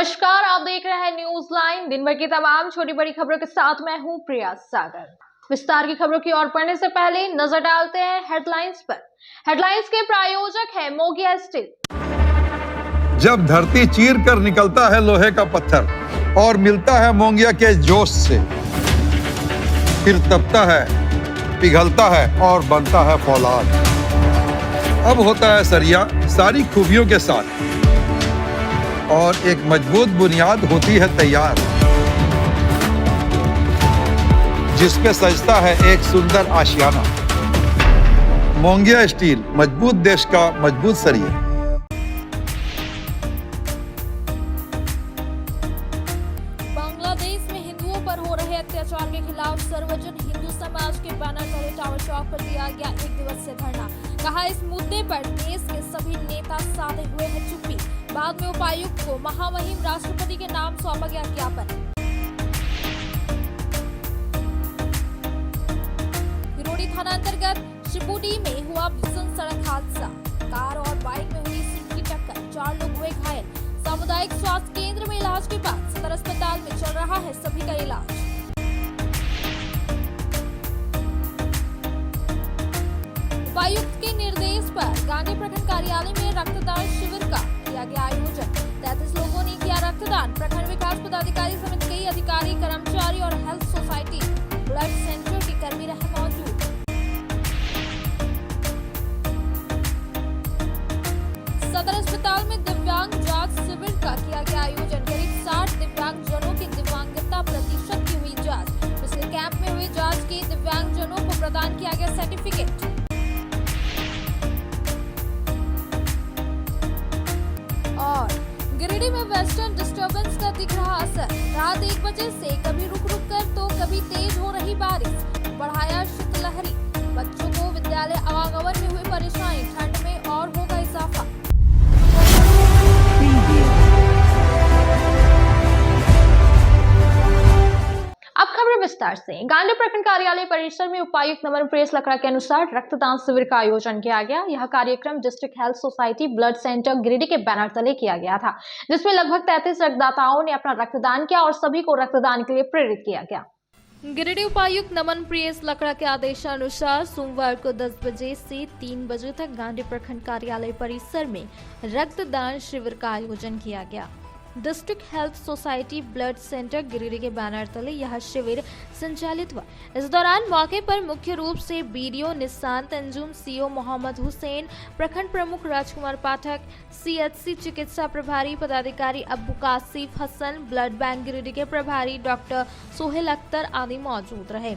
नमस्कार, आप देख रहे हैं न्यूज लाइन। दिन भर की तमाम छोटी बड़ी खबरों के साथ मैं हूं प्रिया सागर। विस्तार की खबरों की ओर बढ़ने से पहले नजर डालते हैं हेडलाइंस पर। हेडलाइंस के प्रायोजक है मोंगिया स्टील। जब धरती चीर कर निकलता है लोहे का पत्थर और मिलता है मोंगिया के जोश से, फिर तपता है, पिघलता है और बनता है फौलाद। अब होता है सरिया सारी खूबियों के साथ और एक मजबूत बुनियाद होती है तैयार, जिस पे सजता है एक सुंदर आशियाना। मोंगिया स्टील, मजबूत देश का मजबूत सरिया। बांग्लादेश में हिंदुओं पर हो रहे अत्याचार के खिलाफ सर्वजन हिंदू समाज के बैनर तले टावर चौक पर दिया गया 1 दिवसीय धरना। कहा, इस मुद्दे पर देश के सभी नेता साधे हुए हैं चुप्पी। बाद में उपायुक्त को महामहिम राष्ट्रपति के नाम सौंपा गया ज्ञापन। गिरोडी थाना अंतर्गत शिपुडी में हुआ भीषण सड़क हादसा। कार और बाइक में हुई सीधी टक्कर, 4 लोग हुए घायल। सामुदायिक स्वास्थ्य केंद्र में इलाज के बाद सदर अस्पताल में चल रहा है सभी का इलाज। उपायुक्त के निर्देश पर गांधी प्रखंड कार्यालय में रक्तदान शिविर का किया गया आयोजन। 33 लोगों ने किया रक्तदान। प्रखंड विकास पदाधिकारी समेत कई अधिकारी, कर्मचारी और हेल्थ सोसाइटी ब्लड सेंटर के कर्मी रहे मौजूद। सदर अस्पताल में दिव्यांग जांच शिविर का किया गया आयोजन। करीब 60 दिव्यांग जनों की दिव्यांगता प्रतिशत की हुई जांच। पिछले कैंप में हुई जांच के दिव्यांग जनों को प्रदान किया गया सर्टिफिकेट। और गिरिडीह में वेस्टर्न डिस्टर्बेंस का दिख रहा असर। रात 1 बजे से कभी रुक रुक कर तो कभी तेज हो रही बारिश, बढ़ाया शीतलहरी। बच्चों को विद्यालय आवागमन में हुई परेशानी, ठंड में और होगा इजाफा। अब खबर विस्तार से। गांधी प्रखंड कार्यालय परिसर में उपायुक्त नमन प्रेस लकड़ा के अनुसार रक्तदान शिविर का आयोजन किया गया। यह कार्यक्रम district health society blood centre Giridih के बैनर तले किया गया था, जिसमें लगभग 33 रक्तदाताओं ने अपना रक्तदान किया और सभी को रक्तदान के लिए प्रेरित किया गया। गिरिडीह उपायुक्त नमन प्रेस लकड़ा के आदेशानुसार सोमवार को 10 बजे से 3 बजे तक गांधी प्रखंड कार्यालय परिसर में रक्तदान शिविर का आयोजन किया गया। District health society blood centre Giridih के बैनर तले यह शिविर संचालित हुआ। इस दौरान मौके पर मुख्य रूप से बीडीओ निशांत अंजुम, सीओ मोहम्मद हुसैन, प्रखंड प्रमुख राजकुमार पाठक, सीएचसी चिकित्सा प्रभारी पदाधिकारी अब्बू कासिफ हसन, ब्लड बैंक गिरिडीह के प्रभारी डॉक्टर सोहेल अख्तर आदि मौजूद रहे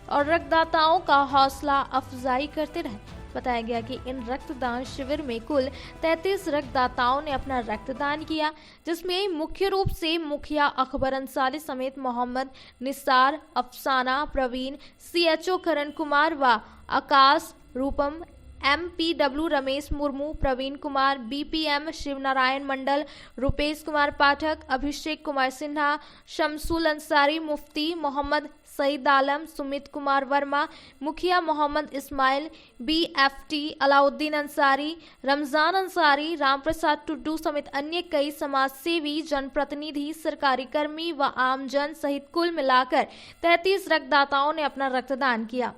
और रक्तदाताओं का हौसला अफजाई करते रहे। बताया गया कि इन रक्तदान शिविर में कुल 33 रक्तदाताओं ने अपना रक्तदान किया, जिसमें मुख्य रूप से मुखिया अकबर अंसारी समेत मोहम्मद निसार, अफसाना, प्रवीण, सीएचओ करण कुमार व आकाश रूपम, एमपीडब्ल्यू रमेश मुर्मू, प्रवीण कुमार, बीपीएम शिवनारायण मंडल, रुपेश कुमार पाठक, अभिषेक कुमार सिन्हा, शमसुल अंसारी, मुफ्ती मोहम्मद सईद आलम, सुमित कुमार वर्मा, मुखिया मोहम्मद इस्माइल, बीएफटी अलाउद्दीन अंसारी, रमजान अंसारी, रामप्रसाद टुड्डू समेत अन्य कई समाजसेवी, जनप्रतिनिधि, सरकारी कर्मी व आमजन सहित कुल मिलाकर 33 रक्तदाताओं ने अपना रक्तदान किया।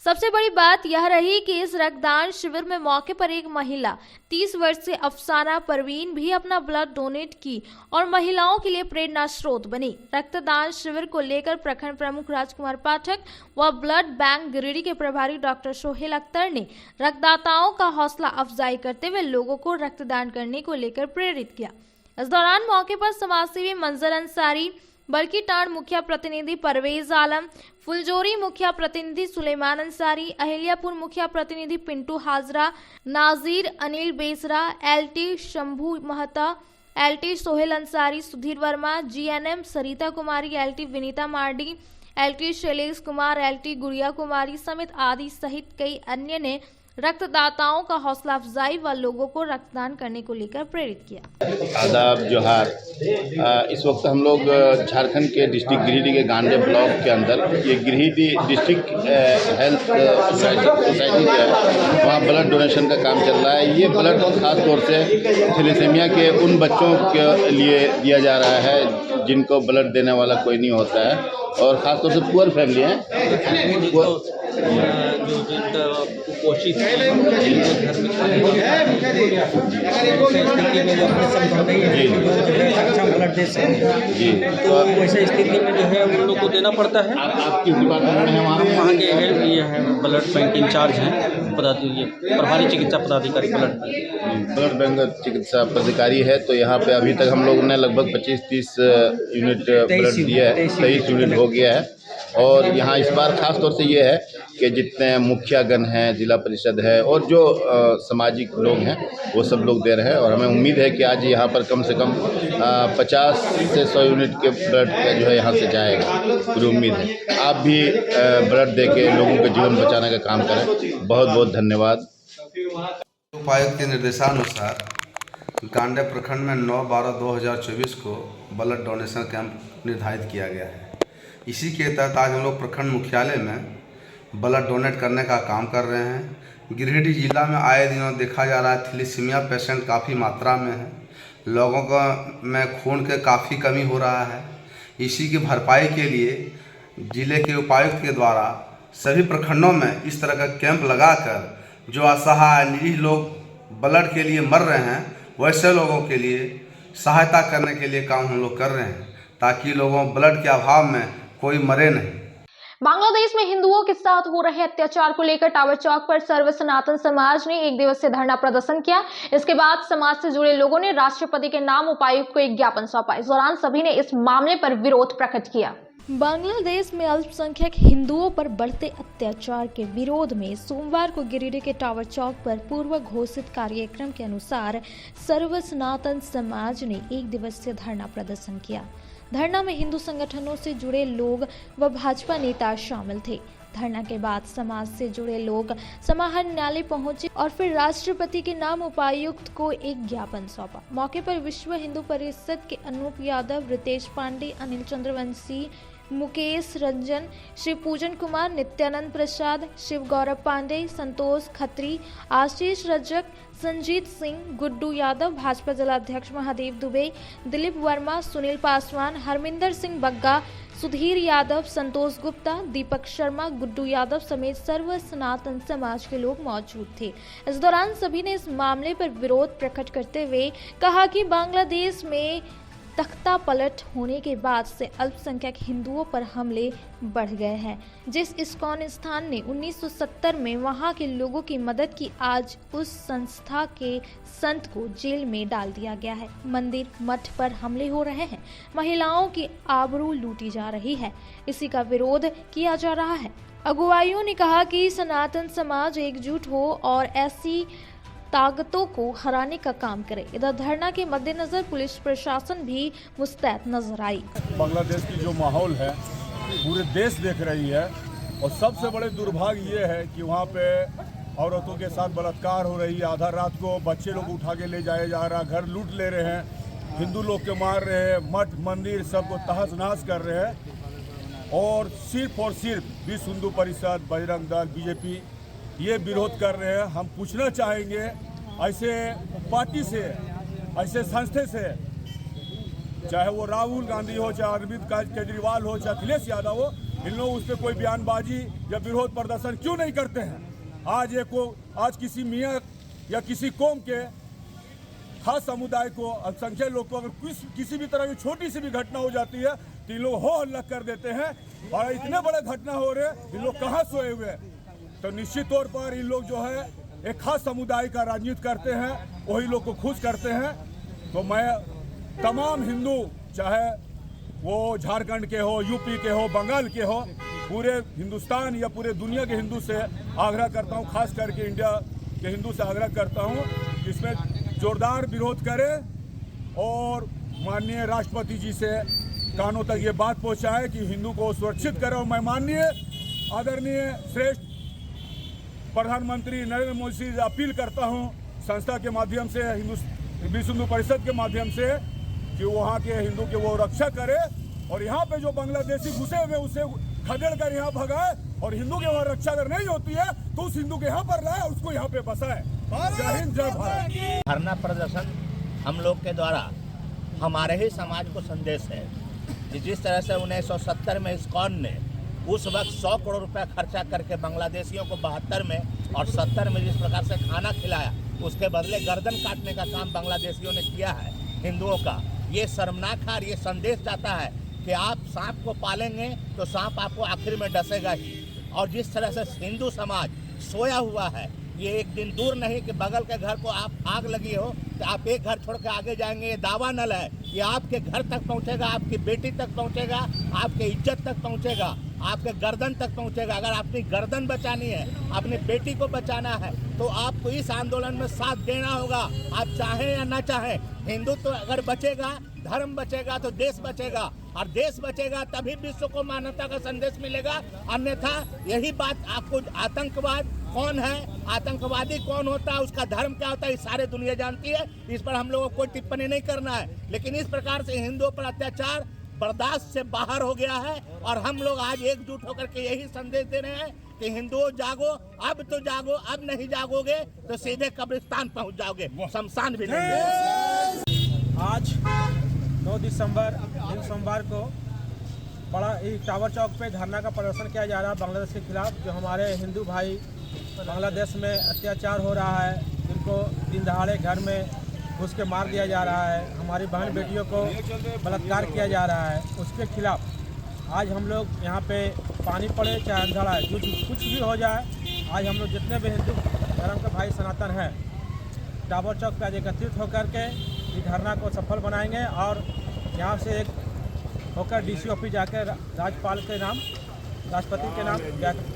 सबसे बड़ी बात यह रही कि इस रक्तदान शिविर में मौके पर एक महिला 30 वर्ष से अफसाना परवीन भी अपना ब्लड डोनेट की और महिलाओं के लिए प्रेरणा स्रोत बनी। रक्तदान शिविर को लेकर प्रखंड प्रमुख राजकुमार पाठक व ब्लड बैंक गिरिडीह के प्रभारी डॉक्टर सोहेल अख्तर ने रक्तदाताओं का हौसला अफजाई करते हुए लोगों को रक्तदान करने को लेकर प्रेरित किया। इस दौरान मौके पर समाजसेवी मंजर अंसारी, बल्कि टांड मुखिया प्रतिनिधि परवेज आलम, फुलजोरी मुखिया प्रतिनिधि सुलेमान अंसारी, अहिल्यापुर मुखिया प्रतिनिधि पिंटू हाजरा, नाजीर Anil Besra, LT Shambhu Mahta, LT Sohel Ansari, Sudhir Verma, GNM Sarita Kumari, LT Vinita Mardi, LT Shailesh Kumar, LT Gudiya Kumari समेत आदि सहित कई अन्य ने रक्तदाताओं का हौसला अफजाई व लोगों को रक्तदान करने को लेकर प्रेरित किया। आदाब जोहार। इस वक्त हम लोग झारखंड के डिस्ट्रिक्ट गिरिडीह के गांडे ब्लॉक के अंदर ये गिरिडीह डिस्ट्रिक्ट हेल्थ सोसाइटी जो है वहाँ ब्लड डोनेशन का काम चल रहा है। ये ब्लड खास तौर से थैलेसीमिया के उन बच्चों के लिए दिया जा रहा है जिनको ब्लड देने वाला कोई नहीं होता है और ख़ास तौर से पुअर फैमिली हैं जो जिनका कुपोषित है घर में अच्छा ब्लड दे सकें जी। तो वैसे स्थिति में जो है उन लोग को देना पड़ता है। आप किस डिपार्टमेंट में हैं वहाँ के हेल्थ ये है ब्लड बैंक इंचार्ज हैं प्रभारी चिकित्सा पदाधिकारी ब्लड बैंक चिकित्सा पदाधिकारी है। तो यहाँ पे अभी तक हम लोगों ने लगभग 25-30 यूनिट ब्लड दिया है, 23 यूनिट हो गया है। और यहाँ इस बार ख़ास तौर से ये है कि जितने मुखियागण हैं, जिला परिषद है और जो सामाजिक लोग हैं वो सब लोग दे रहे हैं। और हमें उम्मीद है कि आज यहाँ पर कम से कम 50 से 100 यूनिट के ब्लड जो है यहाँ से जाएगा, पूरी उम्मीद है। आप भी ब्लड दे के लोगों के जीवन बचाने का काम करें। बहुत बहुत धन्यवाद। उपायुक्त के निर्देशानुसार गांडे प्रखंड में 9/12/2024 को ब्लड डोनेशन कैंप निर्धारित किया गया है। इसी के तहत आज हम लोग प्रखंड मुख्यालय में ब्लड डोनेट करने का काम कर रहे हैं। गिरिडीह जिला में आए दिनों देखा जा रहा है थैलेसीमिया पेशेंट काफ़ी मात्रा में है, लोगों का में खून के काफ़ी कमी हो रहा है। इसी की भरपाई के लिए जिले के उपायुक्त के द्वारा सभी प्रखंडों में इस तरह का कैंप लगाकर जो असहाय निरीह लोग ब्लड के लिए मर रहे हैं वैसे लोगों के लिए सहायता करने के लिए काम हम लोग कर रहे हैं ताकि लोगों ब्लड के अभाव में कोई मरे नहीं। बांग्लादेश में हिंदुओं के साथ हो रहे अत्याचार को लेकर टावर चौक पर सर्व सनातन समाज ने एक दिवसीय धरना प्रदर्शन किया। इसके बाद समाज से जुड़े लोगों ने राष्ट्रपति के नाम उपायुक्त को एक ज्ञापन सौंपा। इस दौरान सभी ने इस मामले पर विरोध प्रकट किया। बांग्लादेश में अल्पसंख्यक हिंदुओं पर बढ़ते अत्याचार के विरोध में सोमवार को गिरिडीह के टावर चौक पर पूर्व घोषित कार्यक्रम के अनुसार सर्व सनातन समाज ने एक दिवसीय धरना प्रदर्शन किया। धरना में हिंदू संगठनों से जुड़े लोग व भाजपा नेता शामिल थे। धरना के बाद समाज से जुड़े लोग समाहरणालय पहुंचे और फिर राष्ट्रपति के नाम उपायुक्त को एक ज्ञापन सौंपा। मौके पर विश्व हिंदू परिषद के अनूप यादव, रितेश पांडे, अनिल चंद्रवंशी, मुकेश रंजन, शिव पूजन कुमार, नित्यानंद प्रसाद, शिव गौरव पांडे, संतोष खत्री, आशीष रजक, संजीत सिंह, गुड्डू यादव, भाजपा जिलाध्यक्ष महादेव दुबे, दिलीप वर्मा, सुनील पासवान, हरमिंदर सिंह बग्गा, सुधीर यादव, संतोष गुप्ता, दीपक शर्मा, गुड्डू यादव समेत सर्व सनातन समाज के लोग मौजूद थे। इस दौरान सभी ने इस मामले पर विरोध प्रकट करते हुए कहा कि बांग्लादेश में तख्ता पलट होने के बाद से अल्पसंख्यक हिंदुओं पर हमले बढ़ गए हैं। जिस इस्कॉन स्थान ने 1970 में वहां के लोगों की मदद की, आज उस संस्था के संत को जेल में डाल दिया गया है। मंदिर मठ पर हमले हो रहे हैं, महिलाओं की आबरू लूटी जा रही है। इसी का विरोध किया जा रहा है। अगुवाइयों ने कहा कि सनातन समाज एकजुट हो और ऐसी ताकतों को हराने का काम करे। इधर धरना के मद्देनजर पुलिस प्रशासन भी मुस्तैद नजर आई। बांग्लादेश की जो माहौल है पूरे देश देख रही है और सबसे बड़े दुर्भाग्य ये है कि वहाँ पे औरतों के साथ बलात्कार हो रही है। आधा रात को बच्चे लोग उठा के ले जाया जा रहा, घर लूट ले रहे हैं, हिंदू लोग के मार रहे हैं, मठ मंदिर सबको तहस नहस कर रहे हैं। और सिर्फ विश्व हिंदू परिषद, बजरंग दल, बीजेपी ये विरोध कर रहे हैं। हम पूछना चाहेंगे ऐसे पार्टी से, ऐसे संस्थे से, चाहे वो राहुल गांधी हो, चाहे अरविंद केजरीवाल हो, चाहे अखिलेश यादव हो, इन लोग उस पर कोई बयानबाजी या विरोध प्रदर्शन क्यों नहीं करते हैं। आज किसी मियाँ या किसी कौम के खास समुदाय को, अल्पसंख्यक लोग को अगर किसी भी तरह की छोटी सी भी घटना हो जाती है तो इन लोग हो हल्ला कर देते हैं। और इतने बड़े घटना हो रहे हैं, इन लोग कहाँ सोए हुए हैं। तो निश्चित तौर पर इन लोग जो है एक खास समुदाय का राजनीति करते हैं, वही लोग को खुश करते हैं। तो मैं तमाम हिंदू, चाहे वो झारखंड के हो, यूपी के हो, बंगाल के हो, पूरे हिंदुस्तान या पूरे दुनिया के हिंदू से आग्रह करता हूँ, खास करके इंडिया के हिंदू से आग्रह करता हूँ कि इसमें जोरदार विरोध करें और माननीय राष्ट्रपति जी से कानों तक ये बात पहुँचाए कि हिंदू को सुरक्षित करें। और मैं माननीय आदरणीय श्रेष्ठ प्रधानमंत्री नरेंद्र मोदी से अपील करता हूं संस्था के माध्यम से, विश्व हिंदू परिषद के माध्यम से, कि वहां के हिंदू के वो रक्षा करे और यहाँ पे जो बांग्लादेशी घुसे हुए उसे खदेड़ कर यहाँ भगाए और हिंदू के वहाँ रक्षा अगर नहीं होती है तो उस हिंदू के यहाँ पर लाए और उसको यहाँ पे बसाए। जय हिंद, जय भारत। धरना प्रदर्शन हम लोग के द्वारा हमारे ही समाज को संदेश है कि जिस तरह से 1970 में इस्कॉन ने उस वक्त 100 करोड़ रुपया खर्चा करके बांग्लादेशियों को 72 में और 70 में जिस प्रकार से खाना खिलाया, उसके बदले गर्दन काटने का काम बांग्लादेशियों ने किया है हिंदुओं का। ये शर्मनाक है और ये संदेश जाता है कि आप सांप को पालेंगे तो सांप आपको आखिर में डसेगा ही। और जिस तरह से हिंदू समाज सोया हुआ है, ये एक दिन दूर नहीं कि बगल के घर को आप आग लगी हो तो आप एक घर छोड़ के आगे जाएंगे। ये दावा नल है, ये आपके घर तक पहुंचेगा, आपकी बेटी तक पहुंचेगा, आपके इज्जत तक पहुंचेगा, आपके गर्दन तक पहुंचेगा। अगर अपनी गर्दन बचानी है, अपनी बेटी को बचाना है तो आपको इस आंदोलन में साथ देना होगा, आप चाहें या ना चाहें। हिंदुत्व अगर बचेगा, धर्म बचेगा तो देश बचेगा, और देश बचेगा तभी विश्व को मानवता का संदेश मिलेगा। अन्यथा यही बात आपको, आतंकवाद कौन है, आतंकवादी कौन होता है, उसका धर्म क्या होता है, ये सारे दुनिया जानती है। इस पर हम लोगों को कोई टिप्पणी नहीं करना है, लेकिन इस प्रकार से हिंदुओं पर अत्याचार बर्दाश्त से बाहर हो गया है और हम लोग आज एकजुट होकर के यही संदेश दे रहे हैं कि हिंदुओं जागो, अब तो जागो, अब नहीं जागोगे तो सीधे कब्रिस्तान पहुंच जाओगे, शमशान भी नहीं। आज 9 दिसंबर दिन सोमवार को बड़ा टावर चौक पे धरना का प्रदर्शन किया जा रहा है बांग्लादेश के खिलाफ। जो हमारे हिंदू भाई बांग्लादेश में अत्याचार हो रहा है, जिनको दिन दहाड़े घर में घुस के मार दिया जा रहा है, हमारी बहन बेटियों को बलात्कार किया जा रहा है, उसके खिलाफ आज हम लोग यहाँ पे पानी पड़े चाहे अंधेरा है, जो कुछ भी हो जाए, आज हम लोग जितने भी हिंदू धर्म के भाई सनातन हैं टावर चौक पर एकत्रित होकर के इस धरना को सफल बनाएंगे और यहाँ से एक होकर डीसी ऑफिस जाकर राज्यपाल के नाम, राष्ट्रपति के नाम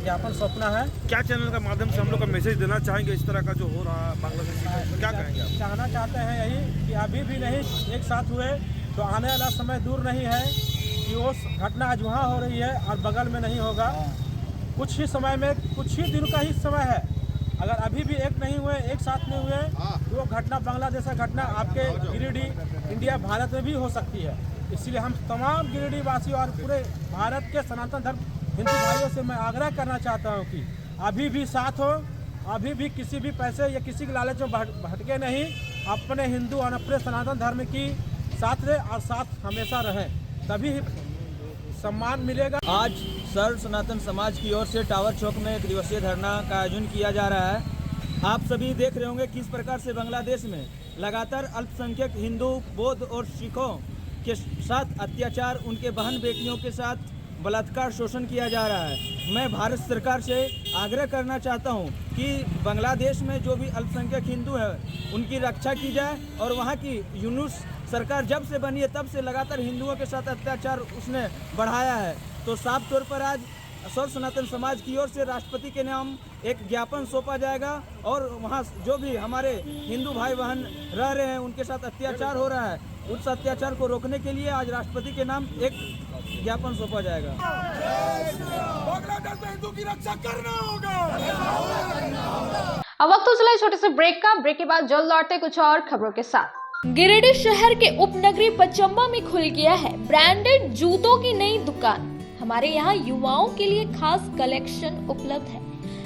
ज्ञापन सौंपना है। क्या चैनल के माध्यम से हम लोग का मैसेज देना चाहेंगे इस तरह का जो हो रहा है बांग्लादेश में, क्या कहेंगे आप? कहना चाहते हैं यही कि अभी भी नहीं एक साथ हुए तो आने वाला समय दूर नहीं है कि वो घटना आज वहाँ हो रही है और बगल में नहीं होगा। कुछ ही समय में, कुछ ही दिन का ही समय है, अगर अभी भी एक नहीं हुए, एक साथ नहीं हुए तो वो घटना, बांग्लादेश का घटना आपके गिरिडीह, इंडिया, भारत में भी हो सकती है। इसलिए हम तमाम गिरिडीह वासी और पूरे भारत के सनातन धर्म हिंदू भाइयों से मैं आग्रह करना चाहता हूं कि अभी भी साथ हो, अभी भी किसी भी पैसे या किसी के लालच में भटके नहीं, अपने हिंदू और अपने सनातन धर्म की साथ रहे और साथ हमेशा रहें, तभी सम्मान मिलेगा। आज सर्व सनातन समाज की ओर से टावर चौक में एक दिवसीय धरना का आयोजन किया जा रहा है। आप सभी देख रहे होंगे किस प्रकार से बांग्लादेश में लगातार अल्पसंख्यक हिंदू, बौद्ध और सिखों के साथ अत्याचार, उनके बहन बेटियों के साथ बलात्कार, शोषण किया जा रहा है। मैं भारत सरकार से आग्रह करना चाहता हूं कि बांग्लादेश में जो भी अल्पसंख्यक हिंदू हैं उनकी रक्षा की जाए और वहां की यूनुस सरकार जब से बनी है तब से लगातार हिंदुओं के साथ अत्याचार उसने बढ़ाया है। तो साफ तौर पर आज सर्व सनातन समाज की ओर से राष्ट्रपति के नाम एक ज्ञापन सौंपा जाएगा और वहाँ जो भी हमारे हिंदू भाई बहन रह रहे हैं उनके साथ अत्याचार हो रहा है, उस अत्याचार को रोकने के लिए आज राष्ट्रपति के नाम एक ज्ञापन सौंपा जाएगा। बांग्लादेश में हिंदू की रक्षा करना होगा। अब वक्त तो चला छोटे से ब्रेक का। ब्रेक के बाद जल्द लौटते कुछ और खबरों के साथ। गिरिडीह शहर के उपनगरी पचम्बा में खुल गया है ब्रांडेड जूतों की नई दुकान। हमारे यहाँ युवाओं के लिए खास कलेक्शन उपलब्ध है।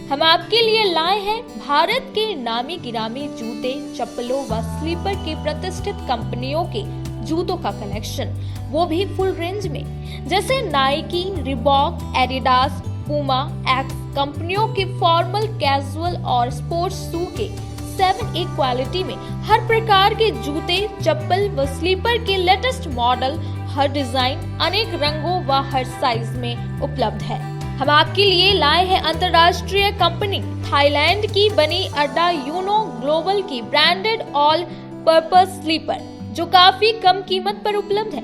हम आपके लिए लाए हैं भारत के नामी गिरामी जूते, चप्पलों व स्लीपर के प्रतिष्ठित कंपनियों के जूतों का कलेक्शन, वो भी फुल रेंज में, जैसे Nike, Reebok, Adidas, Puma, x कंपनियों के फॉर्मल, कैजुअल और स्पोर्ट्स शू के 7A क्वालिटी में हर प्रकार के जूते, चप्पल व स्लीपर के लेटेस्ट मॉडल, हर डिजाइन, अनेक रंगों व हर साइज में उपलब्ध है। हम आपके लिए लाए हैं अंतर्राष्ट्रीय कंपनी थाईलैंड की बनी अड्डा यूनो ग्लोबल की ब्रांडेड ऑल पर्पस स्लीपर, जो काफी कम कीमत पर उपलब्ध है।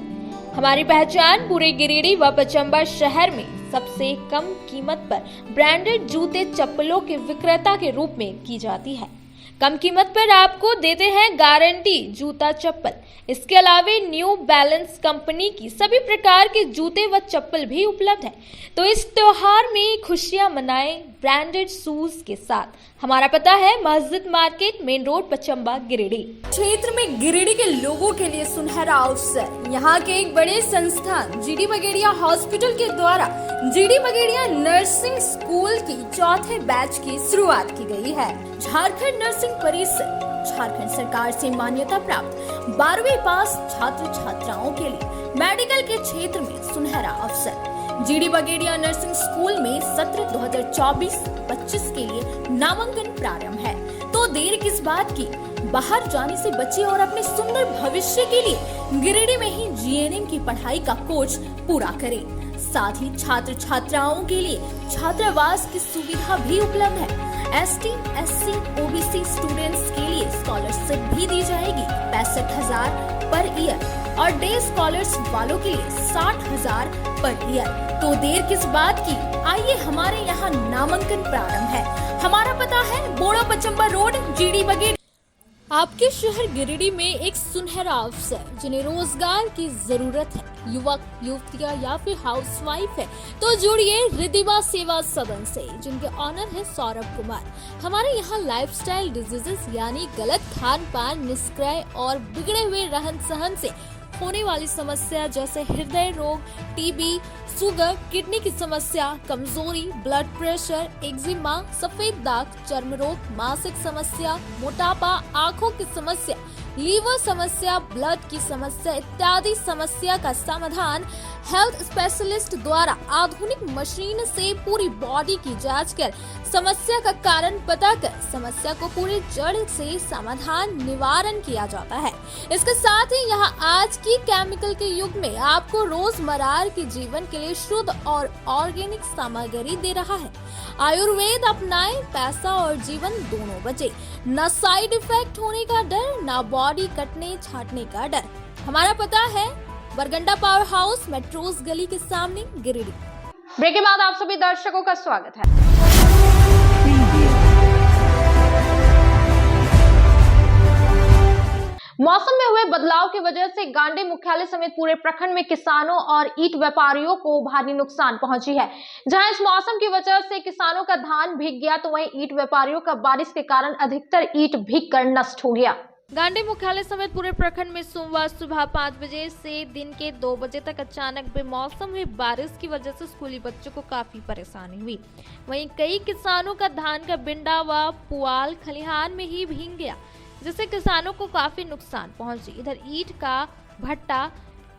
हमारी पहचान पूरे गिरिडीह व पचम्बा शहर में सबसे कम कीमत पर ब्रांडेड जूते, चप्पलों के विक्रेता के रूप में की जाती है। कम कीमत पर आपको देते हैं गारंटी जूता, चप्पल। इसके अलावे न्यू बैलेंस कंपनी की सभी प्रकार के जूते व चप्पल भी उपलब्ध है। तो इस त्योहार में खुशियां मनाएं, ब्रांडेड शूज के साथ। हमारा पता है मस्जिद market, main road, Pachamba, Giridih. क्षेत्र में गिरिडीह के लोगों के लिए सुनहरा अवसर। यहाँ के एक बड़े संस्थान जीडी बगेड़िया हॉस्पिटल के द्वारा जीडी बगेड़िया नर्सिंग स्कूल की चौथे बैच की शुरुआत की गई है। झारखंड नर्सिंग परिषद झारखंड सरकार से मान्यता प्राप्त 12वीं पास छात्र छात्राओं के लिए मेडिकल के क्षेत्र में सुनहरा अवसर। जीडी बगेड़िया नर्सिंग स्कूल में सत्र 2024-25 के लिए नामांकन प्रारंभ है, तो देर किस बात की, बाहर जाने से बचिए और अपने सुंदर भविष्य के लिए गिरिडीह में ही जीएनएम की पढ़ाई का कोर्स पूरा करें। साथ ही छात्र छात्राओं के लिए छात्रावास की सुविधा भी उपलब्ध है। ST, SC, OBC स्टूडेंट्स के लिए स्कॉलरशिप भी दी जाएगी 65,000 पर ईयर और डे स्कॉलर्स वालों के लिए 60,000 पर ईयर। तो देर किस बात की, आइए हमारे यहाँ नामांकन प्रारंभ है। हमारा पता है बोड़ा पचम्बा रोड, जीडी बगेड़िया। आपके शहर गिरिडीह में एक सुनहरा अवसर, जिन्हें रोजगार की जरूरत है, युवक युवतियां या फिर हाउसवाइफ है, तो जुड़िए रिद्धिमा सेवा सदन से, जिनके ऑनर है सौरभ कुमार। हमारे यहाँ लाइफस्टाइल डिजीजेस यानी गलत खान पान, निष्क्रिय और बिगड़े हुए रहन सहन से होने वाली समस्या जैसे हृदय रोग, टीबी, शुगर, किडनी की समस्या, कमजोरी, ब्लड प्रेशर, एक्जिमा, सफेद दाग, चर्म रोग, मानसिक समस्या, मोटापा, आंखों की समस्या, लीवर समस्या, ब्लड की समस्या इत्यादि समस्या का समाधान हेल्थ स्पेशलिस्ट द्वारा आधुनिक मशीन से पूरी बॉडी की जांच कर समस्या का कारण पता कर समस्या को पूरी जड़ से समाधान निवारण किया जाता है। इसके साथ ही यहाँ आज की केमिकल के युग में आपको रोजमर्रा के जीवन के लिए शुद्ध और ऑर्गेनिक सामग्री दे रहा है। आयुर्वेद अपनाएं, पैसा और जीवन दोनों बचे। न साइड इफेक्ट होने का डर, न बॉडी कटने छाटने का डर। हमारा पता है बरगंडा पावर हाउस, मेट्रोस गली के सामने, गिरिडीह। ब्रेक के बाद आप सभी दर्शकों का स्वागत है। मौसम में हुए बदलाव की वजह से गांडे मुख्यालय समेत पूरे प्रखंड में किसानों और ईंट व्यापारियों को भारी नुकसान पहुंची है। जहां इस मौसम की वजह से किसानों का धान भीग गया, तो वहीं ईंट व्यापारियों का बारिश के कारण अधिकतर ईंट भीग कर नष्ट हो गया। गांडे मुख्यालय समेत पूरे प्रखंड में सोमवार सुबह 5 बजे से दिन के 2 बजे तक अचानक बेमौसम हुई बारिश की वजह से स्कूली बच्चों को काफी परेशानी हुई। वहीं कई किसानों का धान का बिंडा व पुआल खलिहान में ही भीग गया, जिससे किसानों को काफी नुकसान पहुंची। इधर ईंट का भट्टा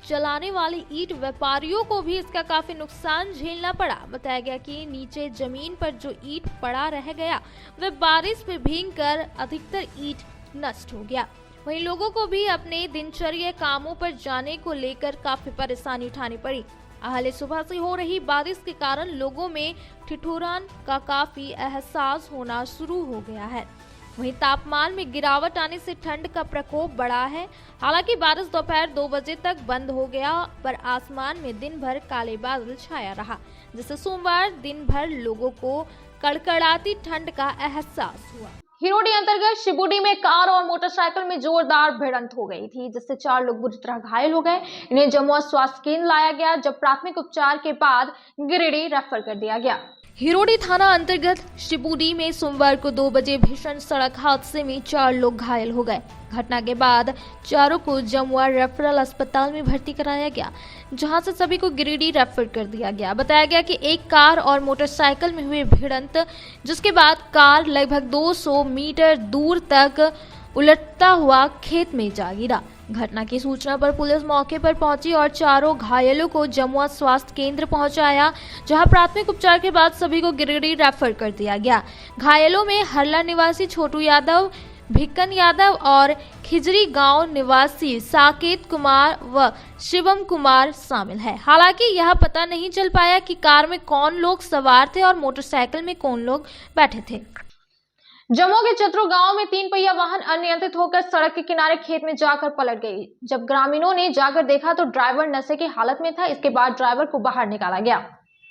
चलाने वाले ईंट व्यापारियों को भी इसका काफी नुकसान झेलना पड़ा। बताया गया कि नीचे जमीन पर जो ईंट पड़ा रह गया वह बारिश में भीगकर अधिकतर ईंट नष्ट हो गया। वहीं लोगों को भी अपने दिनचर्या कामों पर जाने को लेकर काफी परेशानी उठानी पड़ी। आहले सुबह से हो रही बारिश के कारण लोगों में ठिठुरन का काफी एहसास होना शुरू हो गया है। वहीं तापमान में गिरावट आने से ठंड का प्रकोप बढ़ा है। हालांकि बारिश दोपहर 2 बजे तक बंद हो गया, पर आसमान में दिन भर काले बादल छाया रहा, जिससे सोमवार दिन भर लोगों को कड़कड़ाती ठंड का एहसास हुआ। हिरोडी अंतर्गत शिबूडी में कार और मोटरसाइकिल में जोरदार भिड़ंत हो गई थी, जिससे 4 लोग बुरी तरह घायल हो गए। इन्हें जमुआ स्वास्थ्य केंद्र लाया गया, जब प्राथमिक उपचार के बाद गिरिडीह रेफर कर दिया गया। हिरोडी थाना अंतर्गत शिबूडी में सोमवार को 2 बजे भीषण सड़क हादसे में 4 लोग घायल हो गए। घटना के बाद चारों को जमुआ रेफरल अस्पताल में भर्ती कराया गया, जहां से सभी को गिरिडीह रेफर कर दिया गया। बताया गया कि एक कार और मोटरसाइकिल में हुई भिड़ंत, जिसके बाद कार लगभग 200 मीटर दूर तक उलटता हुआ खेत में जा गिरा। घटना की सूचना पर पुलिस मौके पर पहुंची और चारों घायलों को जमुआ स्वास्थ्य केंद्र पहुंचाया, जहां प्राथमिक उपचार के बाद सभी को गिरिडीह रेफर कर दिया गया। घायलों में हरला निवासी छोटू यादव, भिक्कन यादव और खिजरी गांव निवासी साकेत कुमार व शिवम कुमार शामिल है। हालांकि यह पता नहीं चल पाया कि कार में कौन लोग सवार थे और मोटरसाइकिल में कौन लोग बैठे थे। जमुआ के चतरू गांव में 3 पहिया वाहन अनियंत्रित होकर सड़क के किनारे खेत में जाकर पलट गई। जब ग्रामीणों ने जाकर देखा तो ड्राइवर नशे की हालत में था। इसके बाद ड्राइवर को बाहर निकाला गया।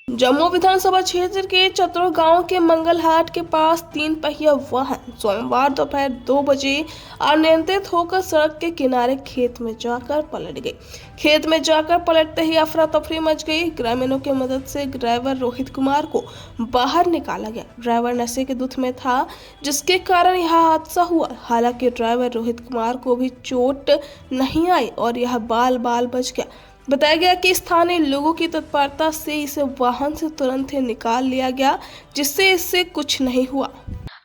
जम्मू विधानसभा क्षेत्र के चतुर गांव के मंगलहाट के पास 3 पहिया वाहन सोमवार दोपहर 2 बजे अनियंत्रित होकर सड़क के किनारे खेत में जाकर पलट गई। खेत में जाकर पलटते ही अफरा तफरी मच गई। ग्रामीणों की मदद से ड्राइवर रोहित कुमार को बाहर निकाला गया। ड्राइवर नशे के धुत में था, जिसके कारण यह हादसा हुआ। हालांकि ड्राइवर रोहित कुमार को भी चोट नहीं आई और यह बाल बाल बच गया। बताया गया कि स्थानीय लोगों की तत्परता से इसे वाहन से तुरंत ही निकाल लिया गया, जिससे इससे कुछ नहीं हुआ।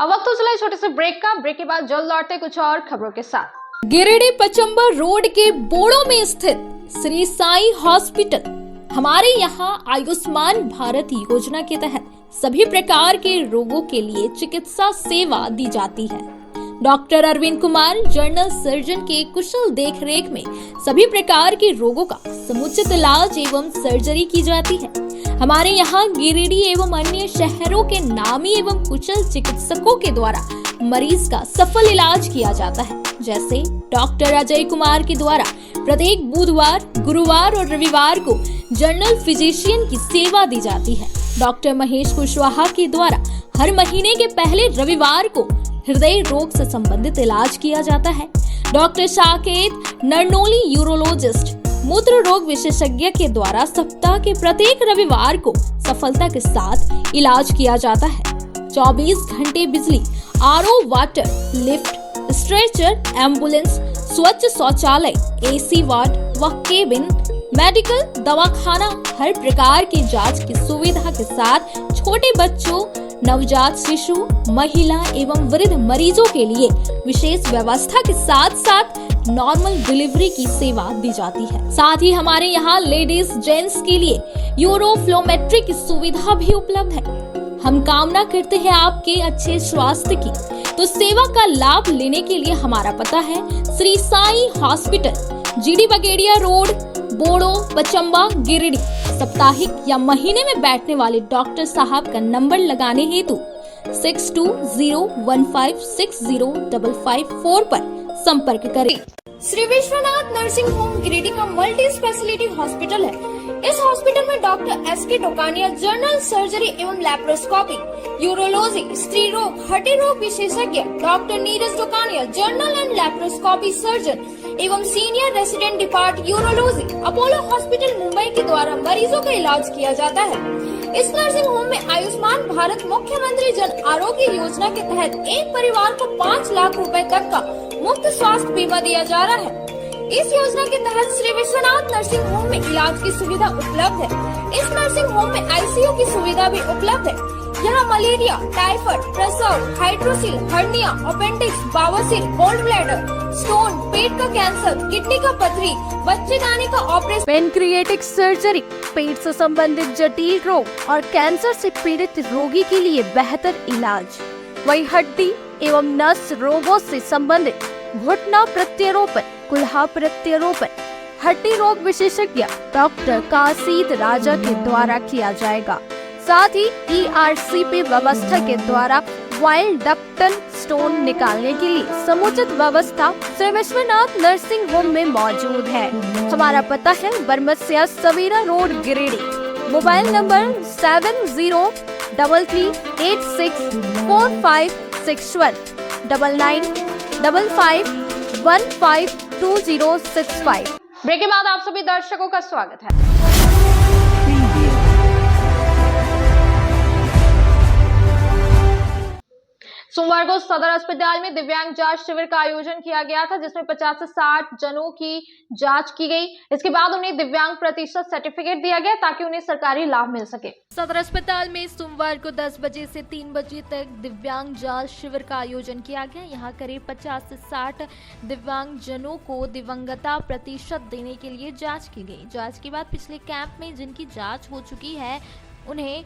अब वक्त तो चला छोटे से ब्रेक का। ब्रेक के बाद जल्द लौटते कुछ और खबरों के साथ। गिरिडीह पचम्बा रोड के बोड़ो में स्थित श्री साई हॉस्पिटल। हमारे यहाँ आयुष्मान भारत योजना के तहत सभी प्रकार के रोगों के लिए चिकित्सा सेवा दी जाती है। Doctor Arvind Kumar general surgeon के कुशल देखरेख में सभी प्रकार के रोगों का समुचित इलाज एवं सर्जरी की जाती है। हमारे यहाँ गिरिडीह एवं अन्य शहरों के नामी एवं कुशल चिकित्सकों के द्वारा मरीज का सफल इलाज किया जाता है। जैसे डॉक्टर अजय कुमार के द्वारा प्रत्येक बुधवार, गुरुवार और रविवार को जनरल फिजिशियन की सेवा दी जाती है। डॉक्टर महेश कुशवाहा के द्वारा हर महीने के पहले रविवार को हृदय रोग से संबंधित इलाज किया जाता है। डॉक्टर साकेत नरनोली यूरोलॉजिस्ट मूत्र रोग विशेषज्ञ के द्वारा सप्ताह के प्रत्येक रविवार को सफलता के साथ इलाज किया जाता है। 24 घंटे बिजली, RO water, lift, stretcher, ambulance, स्वच्छ शौचालय, एसी वार्ड व केबिन, मेडिकल, दवाखाना, हर प्रकार की जांच की सुविधा के साथ छोटे बच्चों, नवजात शिशु, महिला एवं वृद्ध मरीजों के लिए विशेष व्यवस्था के साथ साथ नॉर्मल डिलीवरी की सेवा दी जाती है। साथ ही हमारे यहाँ लेडीज जेंट्स के लिए यूरोफ्लोमेट्री की सुविधा भी उपलब्ध है। हम कामना करते हैं आपके अच्छे स्वास्थ्य की, तो सेवा का लाभ लेने के लिए हमारा पता है श्री साई हॉस्पिटल, जीडी बगेड़िया रोड, बोड़ो, पचम्बा, गिरिडीह। साप्ताहिक या महीने में बैठने वाले डॉक्टर साहब का नंबर लगाने हेतु 6201560554 पर संपर्क करें। श्री विश्वनाथ नर्सिंग होम गिरिडीह का मल्टी स्पेशलिटी हॉस्पिटल है। इस हॉस्पिटल में doctor SK Tokania general surgery एवं लैप्रोस्कोपी, यूरोलॉजी, स्त्री रोग, हड्डी रोग विशेषज्ञ, doctor Neeraj Tokania general and laparoscopy surgeon एवं senior resident depart urology, Apollo hospital Mumbai के द्वारा मरीजों का इलाज किया जाता है। इस नर्सिंग होम में आयुष्मान भारत मुख्यमंत्री जन आरोग्य योजना के तहत एक परिवार को 5 लाख रुपए तक का मुफ्त स्वास्थ्य बीमा दिया जा रहा है। इस योजना के तहत श्री विश्वनाथ नर्सिंग होम में इलाज की सुविधा उपलब्ध है। इस नर्सिंग होम में आईसीयू की सुविधा भी उपलब्ध है। यहाँ मलेरिया, टाइफाइड, प्रसव, हाइड्रोसिल, हर्निया, अपेंडिक्स, बवासीर, गोल्ड ब्लैडर, स्टोन, पेट का कैंसर, किडनी का पथरी, बच्चेदानी का ऑपरेशन, पेनक्रिएटिक सर्जरी, पेट से संबंधित जटिल रोग और कैंसर से पीड़ित रोगी के लिए बेहतर इलाज। वही हड्डी एवं नस रोगों से संबंधित घुटना प्रत्यारोपण, कुल्हा प्रत्यारोपण, हड्डी रोग विशेषज्ञ डॉक्टर काशीद राजा के द्वारा किया जाएगा। साथ ही ERCP व्यवस्था के द्वारा वाइल्ड डक्टल स्टोन निकालने के लिए समुचित व्यवस्था श्री विश्वनाथ नर्सिंग होम में मौजूद है। हमारा पता है Baramsiya Savera road, Giridih. Mobile number 7003864561 9955152065। Break के बाद आप सभी दर्शकों का स्वागत है। सोमवार को सदर अस्पताल में दिव्यांग जांच शिविर का आयोजन किया गया था, जिसमें 50 से 60 जनों की जांच की गई। इसके बाद उन्हें दिव्यांग प्रतिशत सर्टिफिकेट दिया गया ताकि उन्हें सरकारी लाभ मिल सके। सदर अस्पताल में सोमवार को 10 बजे से 3 बजे तक दिव्यांग जांच शिविर का आयोजन किया गया। यहाँ करीब 50 से 60 दिव्यांग जनों को दिव्यांगता प्रतिशत देने के लिए जाँच की गई। जाँच के बाद पिछले कैंप में जिनकी जाँच हो चुकी है उन्हें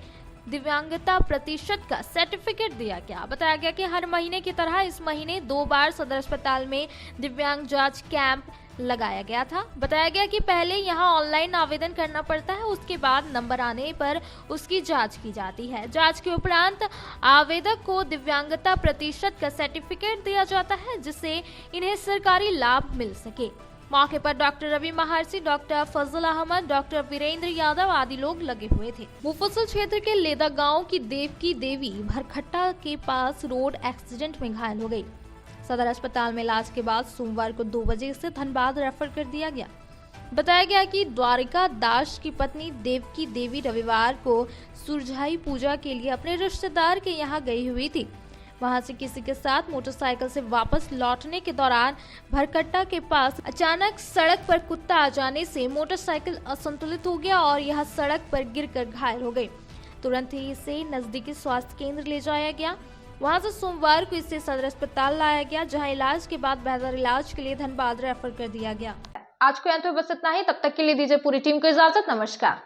दिव्यांगता प्रतिशत का सर्टिफिकेट दिया गया। बताया गया कि हर महीने की तरह इस महीने 2 बार सदर अस्पताल में दिव्यांग जांच कैंप लगाया गया था। बताया गया कि पहले यहां ऑनलाइन आवेदन करना पड़ता है, उसके बाद नंबर आने पर उसकी जांच की जाती है। जांच के उपरांत आवेदक को दिव्यांगता प्रतिशत का सर्टिफिकेट दिया जाता है, जिससे इन्हें सरकारी लाभ मिल सके। मौके पर डॉक्टर रवि महर्षि, डॉक्टर फजल अहमद, डॉक्टर वीरेंद्र यादव आदि लोग लगे हुए थे। मुफस्सिल क्षेत्र के लेदा गांव की देवकी देवी भरखट्टा के पास रोड एक्सीडेंट में घायल हो गई। सदर अस्पताल में इलाज के बाद सोमवार को 2 बजे से धनबाद रेफर कर दिया गया। बताया गया कि द्वारिका दास की पत्नी देवकी देवी रविवार को सुरझाई पूजा के लिए अपने रिश्तेदार के यहाँ गई हुई थी। वहां से किसी के साथ मोटरसाइकिल से वापस लौटने के दौरान भरकट्टा के पास अचानक सड़क पर कुत्ता आ जाने से मोटरसाइकिल असंतुलित हो गया और यह सड़क पर गिरकर घायल हो गई। तुरंत ही इसे नजदीकी स्वास्थ्य केंद्र ले जाया गया। वहां से सोमवार को इसे सदर अस्पताल लाया गया, जहां इलाज के बाद बेहतर इलाज के लिए धनबाद रेफर कर दिया गया। आज को अंत में बस इतना ही। तब तक के लिए दीजिए पूरी टीम को इजाजत। नमस्कार।